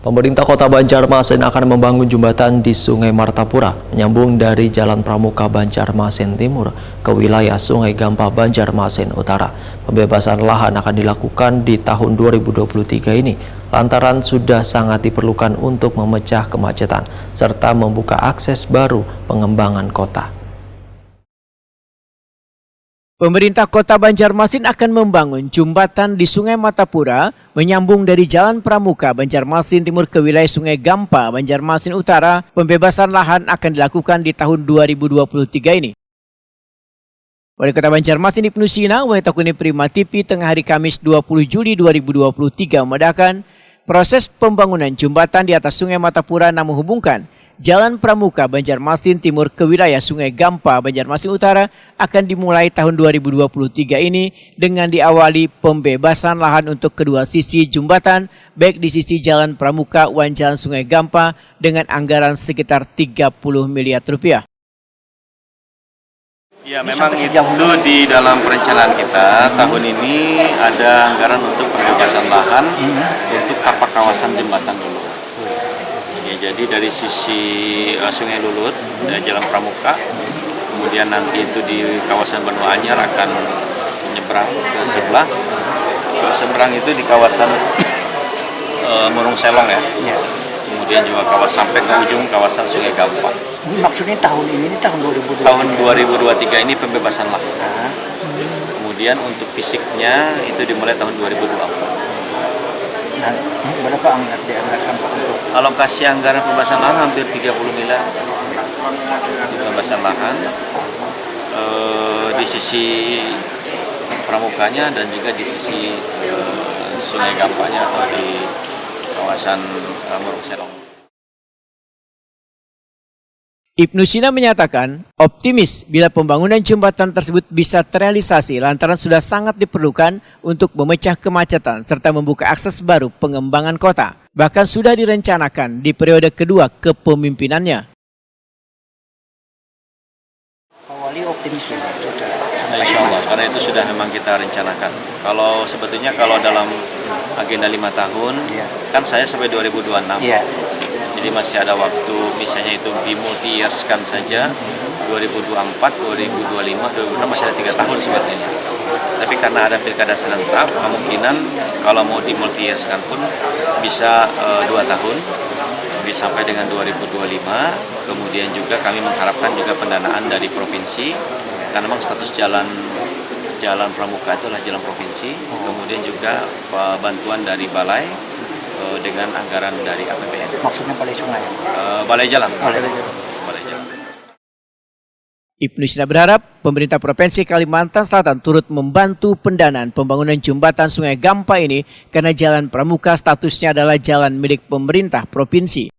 Pemerintah Kota Banjarmasin akan membangun jembatan di Sungai Martapura, menyambung dari Jalan Pramuka Banjarmasin Timur ke wilayah Sungai Gampa Banjarmasin Utara. Pembebasan lahan akan dilakukan di tahun 2023 ini, lantaran sudah sangat diperlukan untuk memecah kemacetan, serta membuka akses baru pengembangan kota. Pemerintah Kota Banjarmasin akan membangun jembatan di Sungai Martapura menyambung dari Jalan Pramuka Banjarmasin Timur ke wilayah Sungai Gampa Banjarmasin Utara. Pembebasan lahan akan dilakukan di tahun 2023 ini. Wali Kota Banjarmasin Ibnu Sina, Wahitakuni Prima TV, tengah hari Kamis 20 Juli 2023 membedakan proses pembangunan jembatan di atas Sungai Martapura yang menghubungkan Jalan Pramuka Banjarmasin Timur ke wilayah Sungai Gampa Banjarmasin Utara akan dimulai tahun 2023 ini dengan diawali pembebasan lahan untuk kedua sisi jembatan, baik di sisi Jalan Pramuka dan Jalan Sungai Gampa dengan anggaran sekitar 30 miliar rupiah. Ya, memang itu di dalam perencanaan kita tahun ini ada anggaran untuk pembebasan lahan untuk tapak kawasan jembatan dulu. Jadi dari sisi Sungai Lulut, Jalan Pramuka, kemudian nanti itu di kawasan Benua Anyar akan menyeberang ke sebelah. Seberang itu di kawasan Murung Selong ya. Kemudian juga kawasan sampai ke ujung kawasan Sungai Gampa. Maksudnya tahun ini, tahun 2023? Tahun 2023 ini pembebasan lahan. Kemudian untuk fisiknya itu dimulai tahun 2024. Nah, berapa dianggarkan Pak untuk alokasi anggaran pembebasan lahan hampir 30 miliar pembebasan lahan di sisi pramukanya dan juga di sisi Sungai Gampanya atau di kawasan Murung Selong. Ibnu Sina menyatakan optimis bila pembangunan jembatan tersebut bisa terrealisasi lantaran sudah sangat diperlukan untuk memecah kemacetan serta membuka akses baru pengembangan kota. Bahkan sudah direncanakan di periode kedua kepemimpinannya. Wali optimis ya? Insya Allah, karena itu sudah memang kita rencanakan. Kalau sebetulnya dalam agenda 5 tahun, kan saya sampai 2026. Jadi masih ada waktu, misalnya itu di multi-years-kan saja, 2024, 2025, 2026 masih ada 3 tahun sebetulnya. Tapi karena ada pilkada serentak, kemungkinan kalau mau di multi-years-kan pun bisa 2 tahun, bisa sampai dengan 2025. Kemudian juga kami mengharapkan juga pendanaan dari provinsi, karena memang status jalan Pramuka itu adalah jalan provinsi. Kemudian juga bantuan dari balai dengan anggaran dari APBN. Maksudnya balai sungai? Balai jalan. Ibnu Sina berharap pemerintah Provinsi Kalimantan Selatan turut membantu pendanaan pembangunan jembatan Sungai Gampa ini karena Jalan Pramuka statusnya adalah jalan milik pemerintah provinsi.